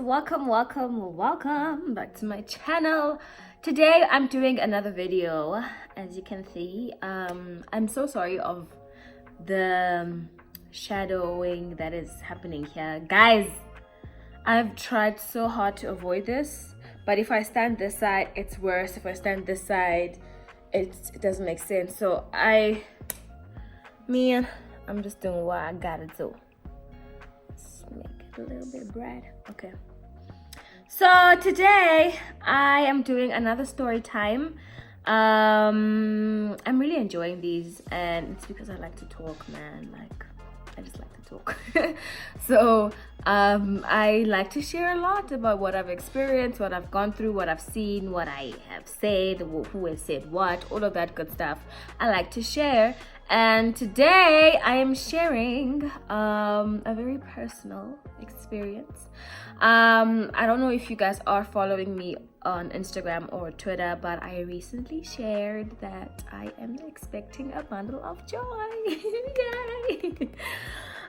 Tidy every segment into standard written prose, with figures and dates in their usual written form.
welcome back to my channel. Today I'm doing another video. As you can see, I'm so sorry of the shadowing that is happening here, guys. I've tried so hard to avoid this, but if I stand this side it's worse. If I stand this side it doesn't make sense. So I'm just doing what I gotta do. Let's make it a little bit bright. Okay, so today I am doing another story time. I'm really enjoying these, and it's because I like to talk, man. Like, I just like to talk. So I like to share a lot about what I've experienced, what I've gone through, what I've seen, what I have said, who has said what, all of that good stuff. I like to share, and today I am sharing a very personal experience. I don't know if you guys are following me on Instagram or Twitter, but I recently shared that I am expecting a bundle of joy. Yay!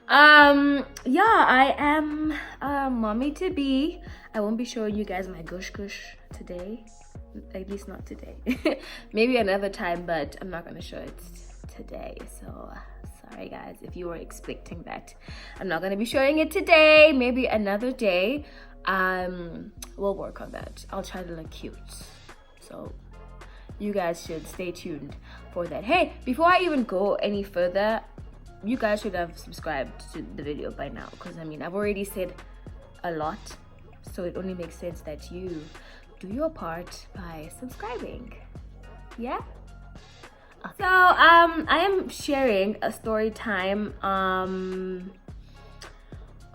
Yeah, I am a mommy to be. I won't be showing you guys my gush today, at least not today. Maybe another time, but I'm not gonna show it today. So sorry guys if you were expecting that. I'm not gonna be showing it today. Maybe another day. We'll work on that. I'll try to look cute, so you guys should stay tuned for that. Hey, before I even go any further, you guys should have subscribed to the video by now, because I mean, I've already said a lot, so it only makes sense that you do your part by subscribing. Yeah. So I am sharing a story time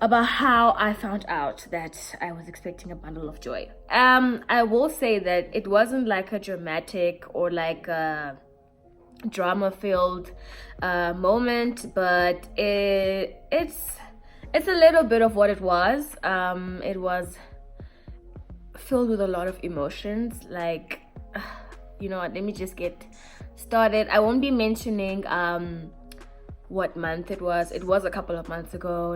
about how I found out that I was expecting a bundle of joy. I will say that it wasn't like a dramatic or like a drama-filled moment, but it's a little bit of what it was. It was filled with a lot of emotions. Like, you know what, let me just get started. I won't be mentioning what month it was. It was a couple of months ago,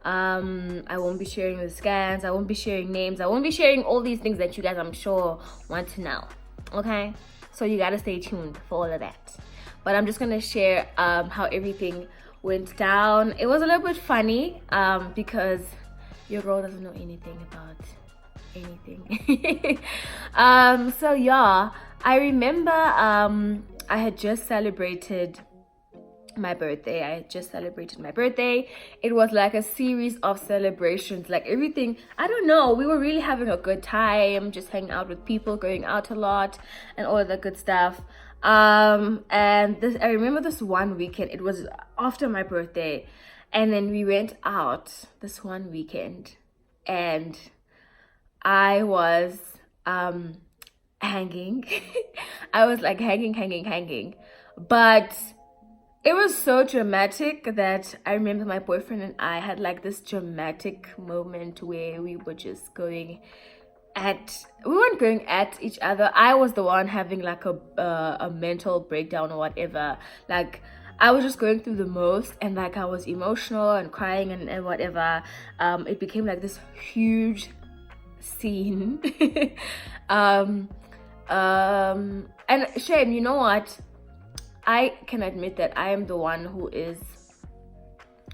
I won't be sharing the scans, I won't be sharing names, I won't be sharing all these things that you guys, I'm sure, want to know. Okay, so you gotta stay tuned for all of that. But I'm just gonna share how everything went down. It was a little bit funny because your girl doesn't know anything about anything. So yeah, I remember I had just celebrated my birthday. It was like a series of celebrations, like everything, I don't know, we were really having a good time, just hanging out with people, going out a lot and all of that good stuff. And I remember this one weekend, it was after my birthday, and then we went out this one weekend, and I was hanging. I was like hanging, but it was so dramatic that I remember my boyfriend and I had like this dramatic moment where we were just we weren't going at each other. I was the one having like a mental breakdown or whatever. Like, I was just going through the most, and like I was emotional and crying and whatever. It became like this huge scene. And Shane, you know what, I can admit that I am the one who is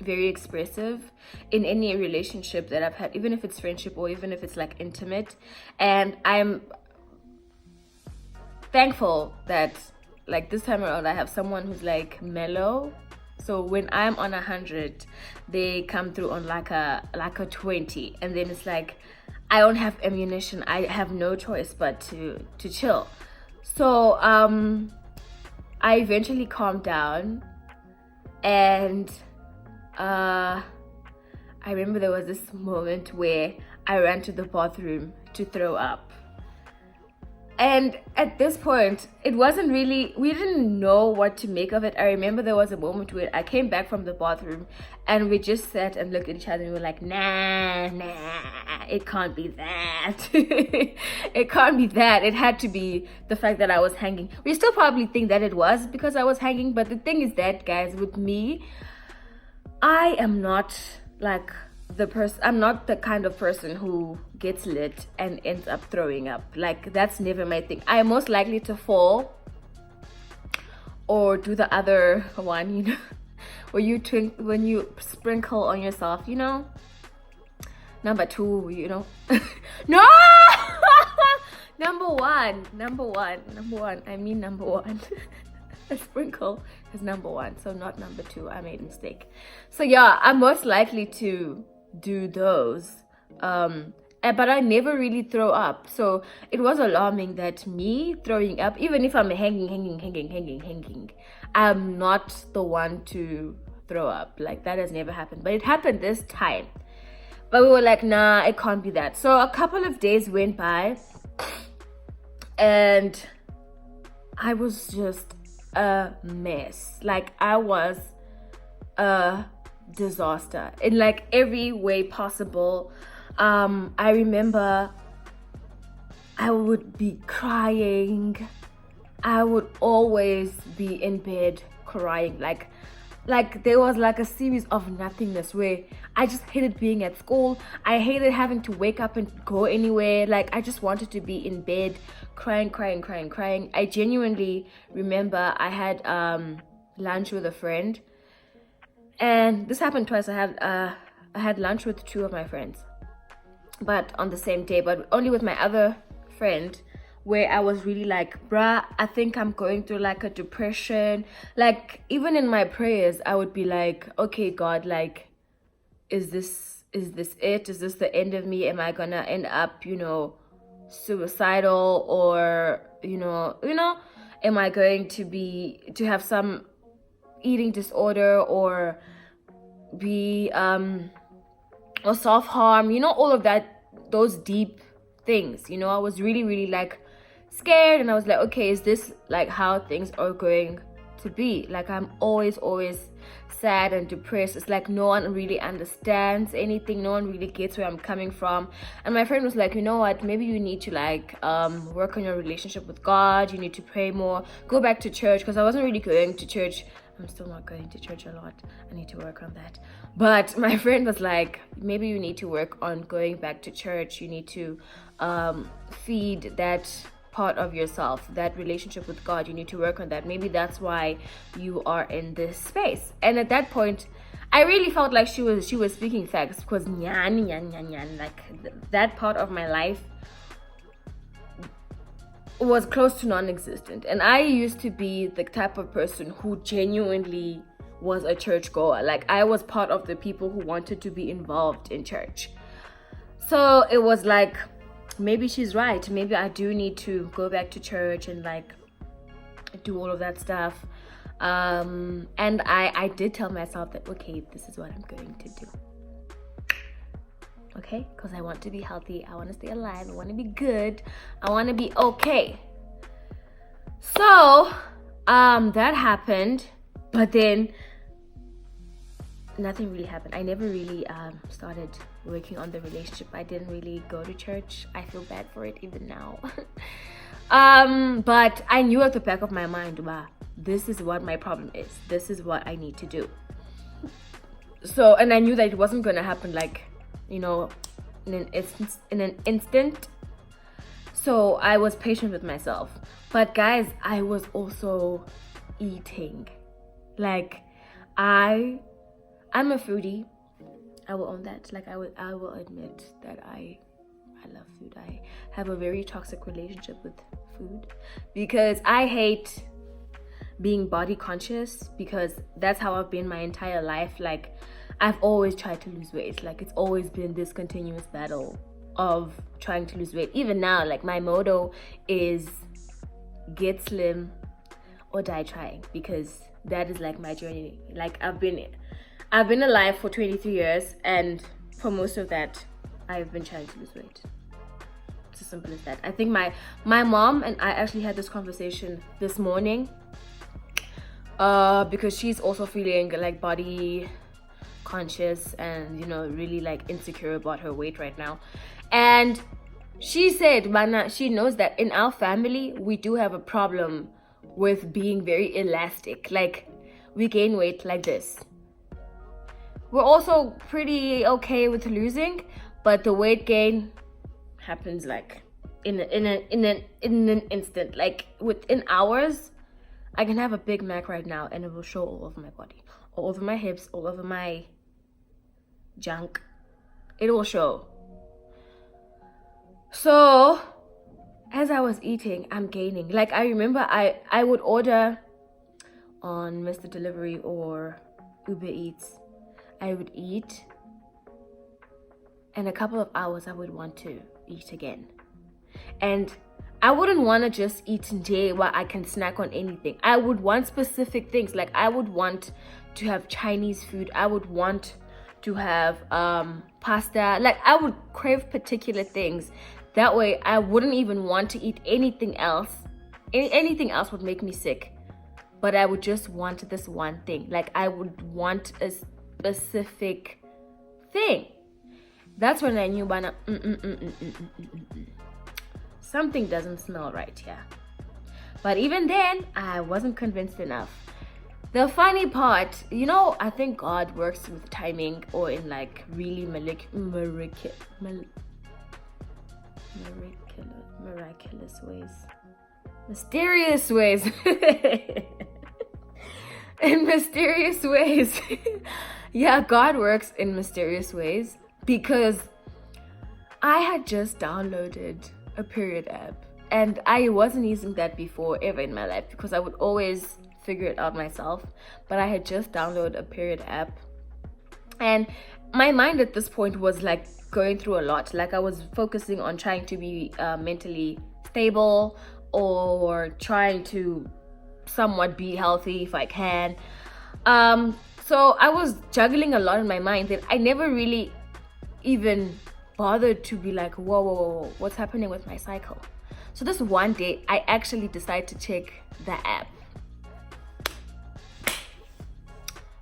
very expressive in any relationship that I've had, even if it's friendship or even if it's like intimate. And I'm thankful that like this time around I have someone who's like mellow. So when I'm on 100, they come through on like a 20, and then it's like I don't have ammunition. I have no choice but to chill. So I eventually calmed down, and I remember there was this moment where I ran to the bathroom to throw up. And at this point, it wasn't really, we didn't know what to make of it. I remember there was a moment where I came back from the bathroom and we just sat and looked at each other and we were like, nah, it can't be that. It can't be that. It had to be the fact that I was hanging. We still probably think that it was because I was hanging, but the thing is that, guys, with me, I am not like I'm not the kind of person who gets lit and ends up throwing up. Like, that's never my thing. I'm most likely to fall or do the other one, you know, when you sprinkle on yourself, you know. Number two, you know. No. Number one. I mean number one. A sprinkle is number one, so not number two. I made a mistake. So yeah, I'm most likely to do those, but I never really throw up. So it was alarming that me throwing up, even if I'm hanging, I'm not the one to throw up. Like, that has never happened, but it happened this time. But we were like, nah, it can't be that. So a couple of days went by and I was just a mess. Like, I was a disaster in like every way possible. I remember I would be crying. I would always be in bed crying. Like there was like a series of nothingness where I just hated being at school. I hated having to wake up and go anywhere. Like, I just wanted to be in bed crying. I genuinely remember I had lunch with a friend, and this happened twice. I had lunch with two of my friends, but on the same day, but only with my other friend, where I was really like, bruh, I think I'm going through like a depression. Like, even in my prayers, I would be like, okay, God, like, is this it? Is this the end of me? Am I gonna end up, you know, suicidal, or you know, am I going to have some eating disorder, or be or self-harm, you know, all of that, those deep things, you know. I was really like scared, and I was like, okay, is this like how things are going to be? Like, I'm always sad and depressed. It's like no one really understands anything, no one really gets where I'm coming from. And my friend was like, you know what, maybe you need to like work on your relationship with God, you need to pray more, go back to church, because I wasn't really going to church. I'm still not going to church a lot. I need to work on that. But my friend was like, maybe you need to work on going back to church. You need to feed that part of yourself, that relationship with God. You need to work on that. Maybe that's why you are in this space. And at that point, I really felt like she was speaking facts, because like that part of my life was close to non-existent. And I used to be the type of person who genuinely was a church goer. Like, I was part of the people who wanted to be involved in church. So it was like, maybe she's right. Maybe I do need to go back to church and like do all of that stuff. And I did tell myself that, okay, this is what I'm going to do. Okay, because I want to be healthy, I want to stay alive, I want to be good, I want to be okay. So that happened, but then nothing really happened. I never really started working on the relationship. I didn't really go to church. I feel bad for it even now. But I knew at the back of my mind, wow, this is what my problem is, this is what I need to do. So, and I knew that it wasn't going to happen like, you know, in an instant. So I was patient with myself. But guys, I was also eating. Like, I'm a foodie. I will own that. Like, I will admit that I love food. I have a very toxic relationship with food, because I hate being body conscious, because that's how I've been my entire life. Like, I've always tried to lose weight. Like, it's always been this continuous battle of trying to lose weight. Even now, like, my motto is get slim or die trying, because that is like my journey. Like, I've been alive for 23 years, and for most of that I've been trying to lose weight. It's as simple as that. I think my mom and I actually had this conversation this morning, because she's also feeling like body conscious and, you know, really like insecure about her weight right now. And she said, Mana, she knows that in our family we do have a problem with being very elastic. Like, we gain weight like this, we're also pretty okay with losing, but the weight gain happens like in an instant, like within hours. I can have a Big Mac right now and it will show all over my body, all over my hips, all over my junk. It will show. So as I was eating, I'm gaining. Like, I remember I would order on Mr. Delivery or Uber Eats. I would eat, in a couple of hours I would want to eat again. And I wouldn't want to just eat today while I can snack on anything. I would want specific things. Like, I would want to have Chinese food. I would want to have pasta. Like, I would crave particular things. That way I wouldn't even want to eat anything else. Anything else would make me sick. But I would just want this one thing. Like, I would want a specific thing. That's when I knew something doesn't smell right here. But even then, I wasn't convinced enough. The funny part, you know, I think God works with timing, or in like really miraculous ways. Mysterious ways. In mysterious ways. Yeah, God works in mysterious ways, because I had just downloaded a period app, and I wasn't using that before ever in my life, because I would always figure it out myself. But I had just downloaded a period app, and my mind at this point was like going through a lot. Like, I was focusing on trying to be mentally stable, or trying to somewhat be healthy if I can. So I was juggling a lot in my mind that I never really even bothered to be like, whoa, what's happening with my cycle? So this one day, I actually decided to check the app.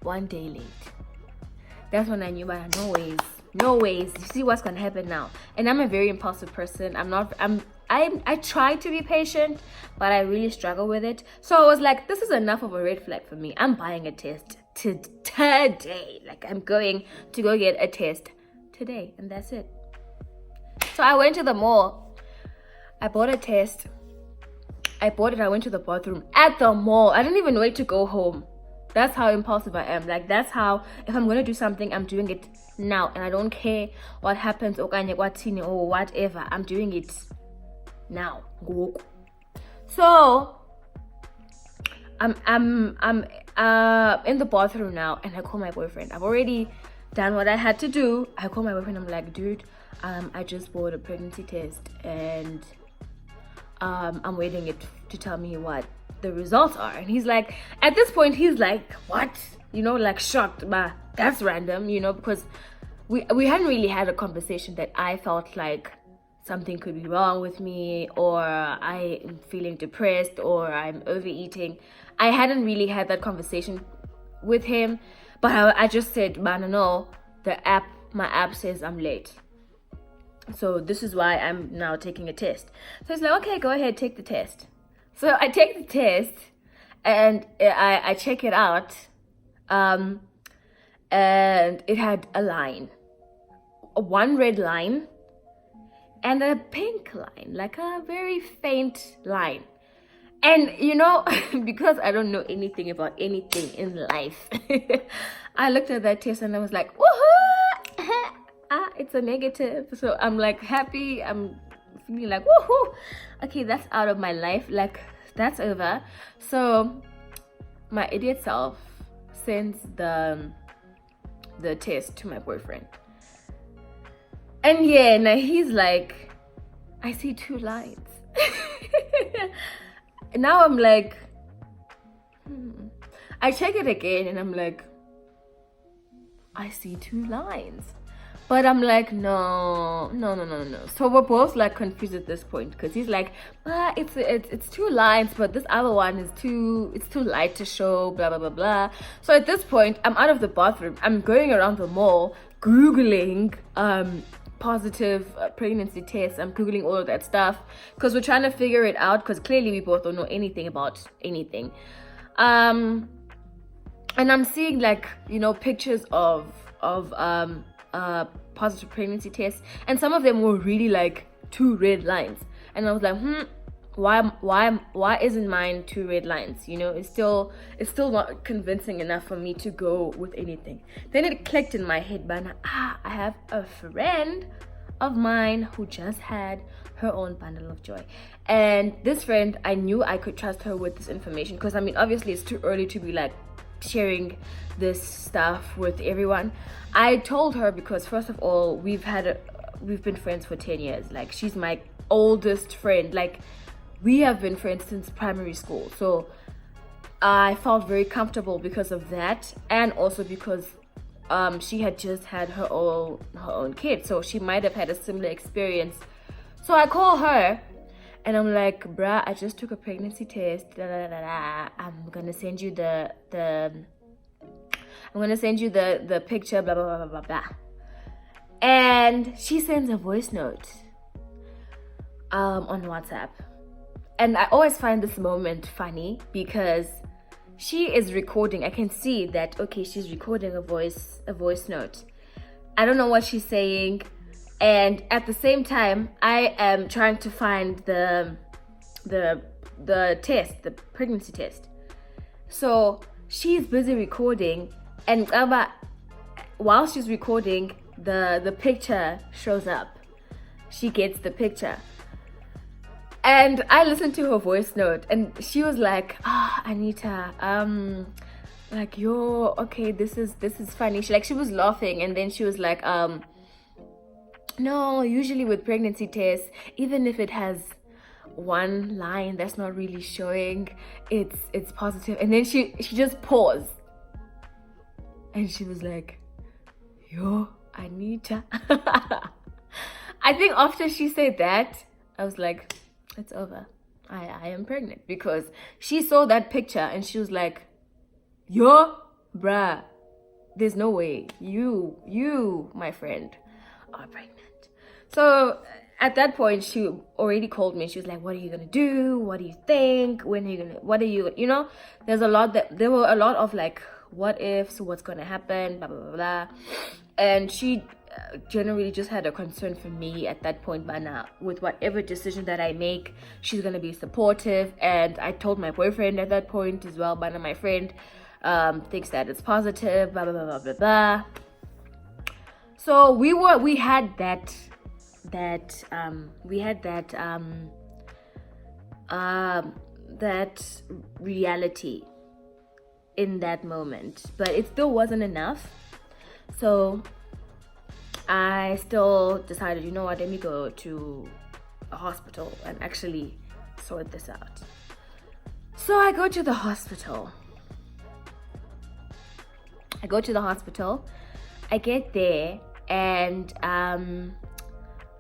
One day late. That's when I knew, but no ways. You see what's gonna happen now. And I'm a very impulsive person. I try to be patient, but I really struggle with it. So I was like, this is enough of a red flag for me. I'm buying a test today. Like, I'm going to go get a test today, and that's it. So I went to the mall. I bought a test. I went to the bathroom at the mall. I didn't even wait to go home. That's how impulsive I am. Like, that's how, if I'm gonna do something, I'm doing it now, and I don't care what happens or whatever. I'm doing it now. So I'm in the bathroom now, and I call my boyfriend. I've already done what I had to do. I call my boyfriend. I'm like, dude, I just bought a pregnancy test, and I'm waiting it to tell me what the results are. And he's like, at this point, he's like, what? You know, like shocked, but that's random, you know, because we hadn't really had a conversation that I felt like something could be wrong with me, or I am feeling depressed, or I'm overeating. I hadn't really had that conversation with him, but I just said, man, no, my app says I'm late. So this is why I'm now taking a test. So he's like, okay, go ahead, take the test. So I take the test, and I check it out, and it had a line, one red line, and a pink line, like a very faint line. And you know, because I don't know anything about anything in life, I looked at that test and I was like, woohoo! It's a negative. So I'm like happy. I'm feeling like, woohoo! Okay, that's out of my life. Like, that's over. So my idiot self sends the test to my boyfriend. And yeah, now he's like, I see 2 lines. Now I'm like, I check it again, and I'm like, I see 2 lines. But I'm like, no. So we're both like confused at this point, because he's like, it's 2 lines, but this other one is too light to show, blah blah blah blah. So at this point, I'm out of the bathroom. I'm going around the mall, Googling positive pregnancy tests. I'm Googling all of that stuff, because we're trying to figure it out, because clearly we both don't know anything about anything. And I'm seeing, like, you know, pictures of of positive pregnancy tests, and some of them were really like 2 red lines, and I was like, why isn't mine 2 red lines? You know, it's still not convincing enough for me to go with anything. Then it clicked in my head, but I have a friend of mine who just had her own bundle of joy, and this friend, I knew I could trust her with this information, because I mean, obviously it's too early to be like sharing this stuff with everyone. I told her because, first of all, we've been friends for 10 years. Like, she's my oldest friend. Like, we have been friends since primary school. So I felt very comfortable because of that, and also because she had just had her own kid, so she might have had a similar experience. So I call her and I'm like, bruh, I just took a pregnancy test. I'm gonna send you the picture, blah blah blah blah blah blah. And she sends a voice note on WhatsApp. And I always find this moment funny because she is recording. I can see that, okay, she's recording a voice note. I don't know what she's saying, and at the same time I am trying to find the test, the pregnancy test. So she's busy recording, and while she's recording, the picture shows up. She gets the picture, and I listened to her voice note, and she was like, Anita, like, yo, okay, this is funny. She was laughing, and then she was like, no, usually with pregnancy tests, even if it has one line that's not really showing, it's positive. And then she just paused, and she was like, yo, Anita. I think after she said that, I was like, it's over. I am pregnant, because she saw that picture and she was like, yo, bruh, there's no way you, my friend, are pregnant. So at that point, she already called me. She was like, what are you gonna do? What do you think? When are you gonna, what are you know, there were a lot of like, what ifs, what's gonna happen, blah blah blah blah. And she generally just had a concern for me at that point. By now, with whatever decision that I make, she's gonna be supportive. And I told my boyfriend at that point as well, but my friend thinks that it's positive, blah blah blah blah blah blah. So we had that reality in that moment, but it still wasn't enough. So I still decided, you know what, let me go to a hospital and actually sort this out. So I go to the hospital. I get there, and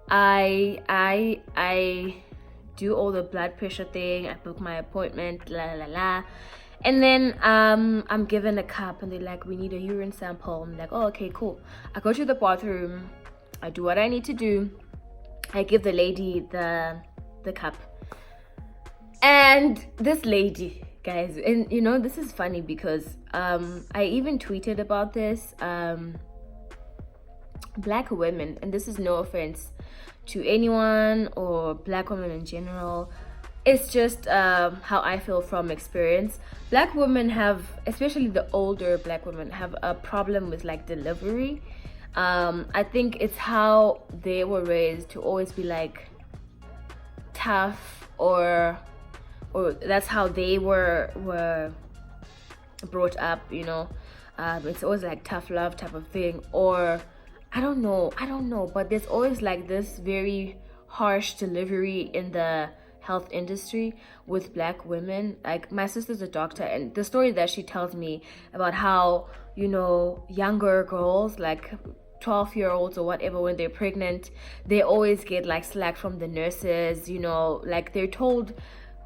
I do all the blood pressure thing. I book my appointment, and then I'm given a cup, and they're like, we need a urine sample. I'm like, oh, okay, cool. I go to the bathroom, I do what I need to do, I give the lady the cup, and this lady, guys, and you know, this is funny because I even tweeted about this. Black women, and this is no offense to anyone or black women in general, it's just how I feel from experience. Black women have, especially the older black women, have a problem with like delivery. I think it's how they were raised to always be like tough, or that's how they were brought up, you know. It's always like tough love type of thing, or I don't know, but there's always like this very harsh delivery in the health industry with black women. Like, my sister's a doctor, and the story that she tells me about how, you know, younger girls, like 12-year-olds or whatever, when they're pregnant, they always get like slack from the nurses, you know, like they're told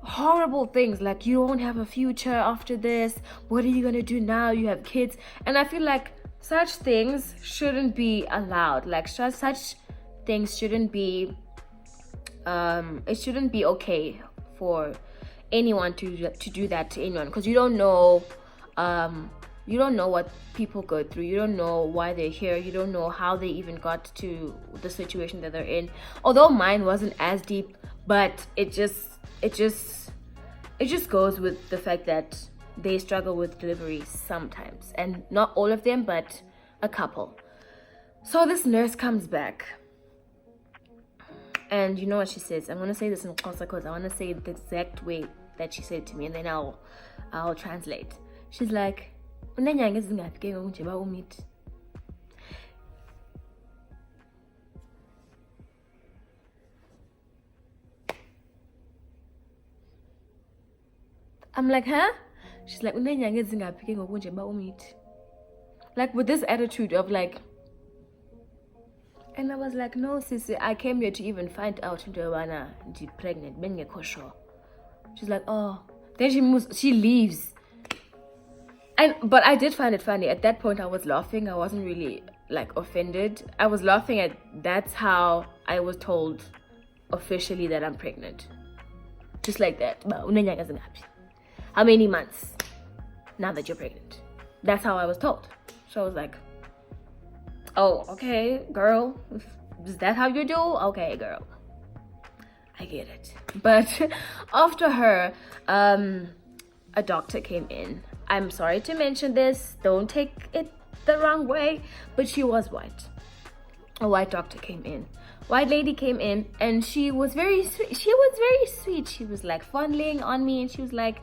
horrible things like, you won't have a future after this, what are you gonna do now, you have kids. And I feel like such things shouldn't be allowed. Like, such things shouldn't be it shouldn't be okay for anyone to do that to anyone, because you don't know you don't know what people go through. You don't know why they're here. You don't know how they even got to the situation that they're in. Although mine wasn't as deep, but it just goes with the fact that they struggle with delivery sometimes, and not all of them, but a couple. So this nurse comes back, and you know what she says? I'm gonna say this in Xhosa because I want to say it the exact way that she said to me, and then I'll translate. She's like, "Uneenyanga ezingaphi ke ngoku nje ba umithi?" I'm like, huh? She's like, "Uneenyanga ezingaphi ke ngoku nje ba umithi?" Like with this attitude of like, and I was like, no, sissy, I came here to even find out into Wana pregnant, bengekho sure. She's like, oh. Then she leaves. But I did find it funny. At that point I was laughing. I wasn't really like offended. I was laughing at that's how I was told officially that I'm pregnant. Just like that. How many months now that you're pregnant? That's how I was told. So I was like, oh, okay, girl. Is that how you do? Okay, girl. I get it. But after her, a doctor came in. I'm sorry to mention this. Don't take it the wrong way. But she was white. A white doctor came in. White lady came in, and she was very sweet. She was like fondling on me, and she was like,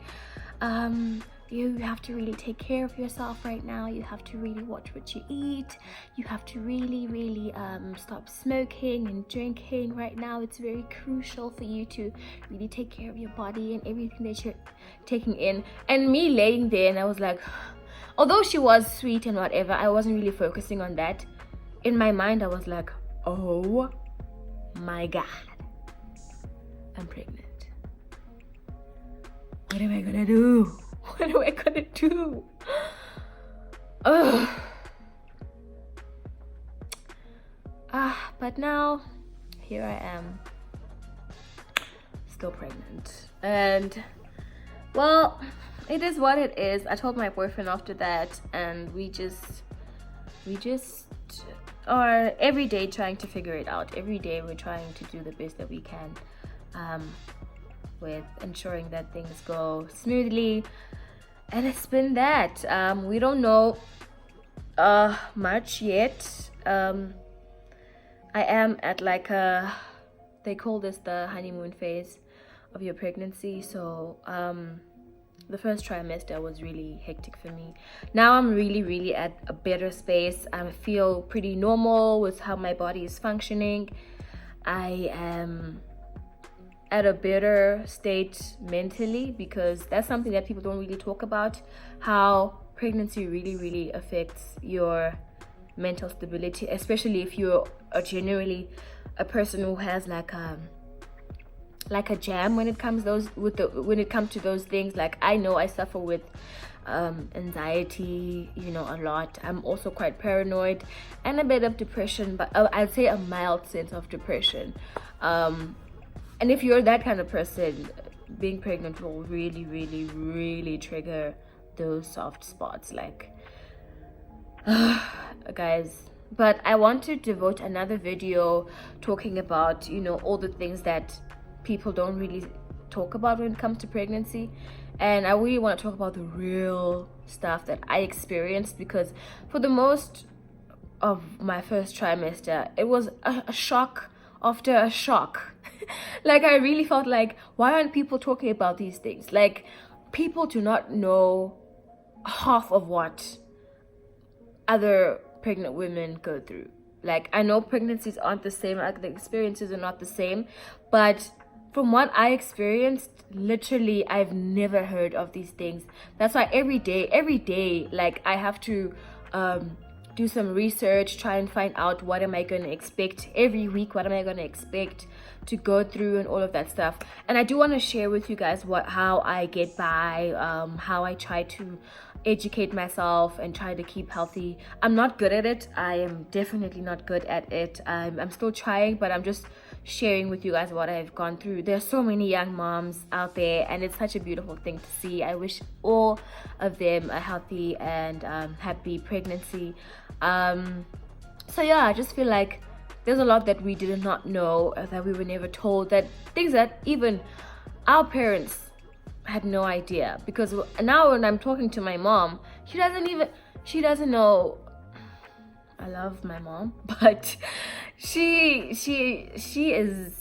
you have to really take care of yourself right now. You have to really watch what you eat. You have to really stop smoking and drinking right now. It's very crucial for you to really take care of your body and everything that you're taking in. And me laying there, and I was like, although she was sweet and whatever, I wasn't really focusing on that. In my mind, I was like, oh my God, I'm pregnant. What am I gonna do? What am I gonna do? Ugh. But now, here I am, still pregnant. And, well, it is what it is. I told my boyfriend after that, and we just are every day trying to figure it out. Every day we're trying to do the best that we can with ensuring that things go smoothly. And it's been that. We don't know much yet. I am at like they call this the honeymoon phase of your pregnancy. So the first trimester was really hectic for me. Now I'm really at a better space. I feel pretty normal with how my body is functioning. I am at a better state mentally, because that's something that people don't really talk about, how pregnancy really affects your mental stability, especially if you're generally a person who has like a jam when it comes to those things. Like, I know I suffer with anxiety, you know, a lot. I'm also quite paranoid and a bit of depression, but I'd say a mild sense of depression. And if you're that kind of person, being pregnant will really trigger those soft spots, like guys. But I want to devote another video talking about, you know, all the things that people don't really talk about when it comes to pregnancy. And I really want to talk about the real stuff that I experienced, because for the most of my first trimester, it was a shock after a shock. Like, I really felt like, why aren't people talking about these things? Like, people do not know half of what other pregnant women go through. Like, I know pregnancies aren't the same, like the experiences are not the same, but from what I experienced, literally, I've never heard of these things. That's why every day, like, I have to do some research, try and find out what am I going to expect every week, what am I going to expect to go through and all of that stuff. And I do want to share with you guys how I get by, how I try to educate myself and try to keep healthy. I'm not good at it. I am definitely not good at it. I'm still trying, but I'm just sharing with you guys what I've gone through. There's so many young moms out there, and it's such a beautiful thing to see. I wish all of them a healthy and happy pregnancy. So yeah, I just feel like there's a lot that we did not know, that we were never told, that things that even our parents had no idea. Because now when I'm talking to my mom, she doesn't know. I love my mom, but she is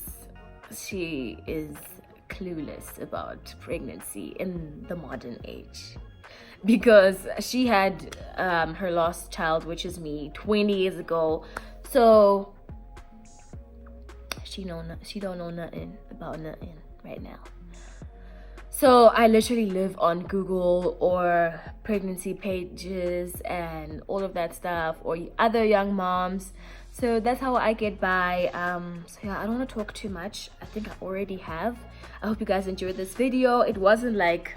clueless about pregnancy in the modern age, because she had her last child, which is me, 20 years ago. So she don't know nothing about nothing right now. So I literally live on Google or pregnancy pages and all of that stuff, or other young moms. So that's how I get by. So yeah, I don't want to talk too much. I think I already have. I hope you guys enjoyed this video. It wasn't like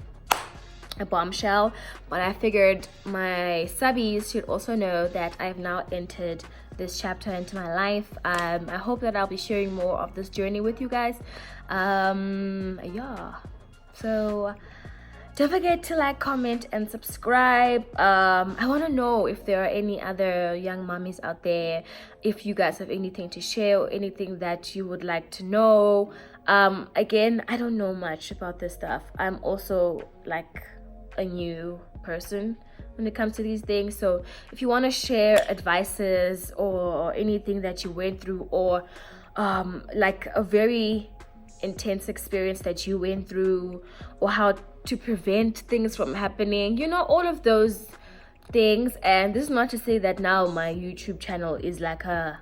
a bombshell, but I figured my subbies should also know that I've now entered this chapter into my life. I hope that I'll be sharing more of this journey with you guys. Yeah, so don't forget to like, comment, and subscribe. I want to know if there are any other young mommies out there, if you guys have anything to share or anything that you would like to know. Again, I don't know much about this stuff. I'm also like a new person when it comes to these things. So if you want to share advices or anything that you went through, or like a very intense experience that you went through, or how to prevent things from happening, you know, all of those things. And this is not to say that now my YouTube channel is like a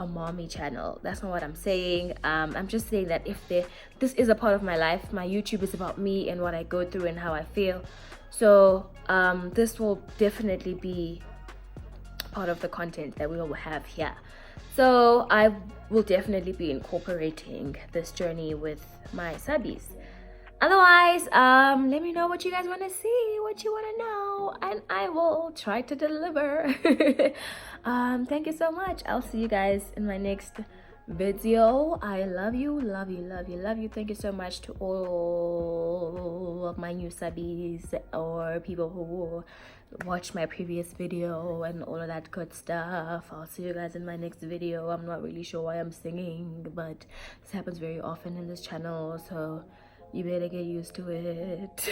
mommy channel. That's not what I'm saying. I'm just saying that if this is a part of my life. My YouTube is about me and what I go through and how I feel. So this will definitely be part of the content that we will have here. So I will definitely be incorporating this journey with my subbies. Otherwise, let me know what you guys want to see, what you want to know, and I will try to deliver. Thank you so much. I'll see you guys in my next video. I love you, love you, love you, love you. Thank you so much to all of my new subbies, or people who watched my previous video and all of that good stuff. I'll see you guys in my next video. I'm not really sure why I'm singing, but this happens very often in this channel, so you better get used to it.